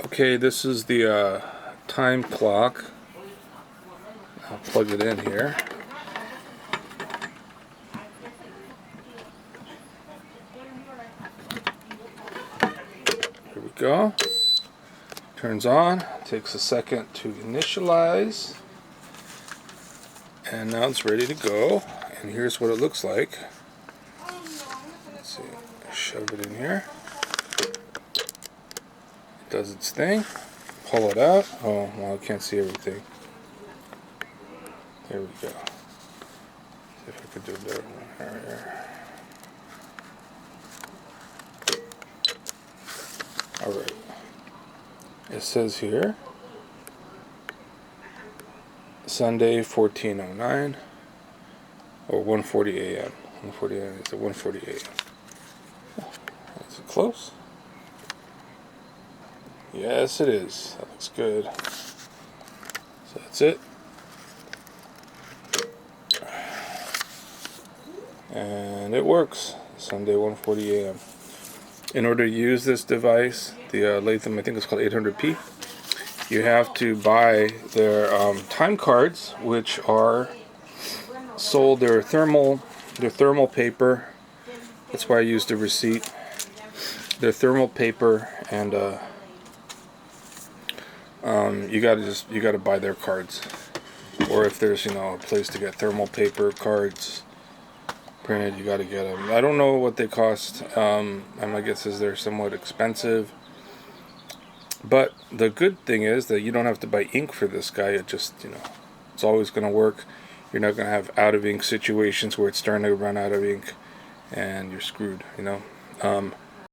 Okay, this is the time clock. I'll plug it in here. Here we go. Turns on. Takes a second to initialize. And now it's ready to go. And here's what it looks like. Let's see. Shove it in here. It does its thing. Pull it out. Oh, well, I can't see everything. There we go. See if I could do a better one. Here. Alright. It says here Sunday 14:09 or 1:40 a.m. 1:40 a.m. It's at 1:40 a.m. Is it close? Yes, it is. That looks good. So that's it. And it works. Sunday 1:40 a.m. In order to use this device, the Lathem, I think it's called 800P, you have to buy their time cards, which are sold. They're thermal paper. That's why I used the receipt. They're thermal paper, and you gotta buy their cards. Or if there's a place to get thermal paper cards printed, you gotta get them. I don't know what they cost. My guess is they're somewhat expensive. But the good thing is that you don't have to buy ink for this guy. It just, it's always going to work. You're not going to have out of ink situations where it's starting to run out of ink and you're screwed,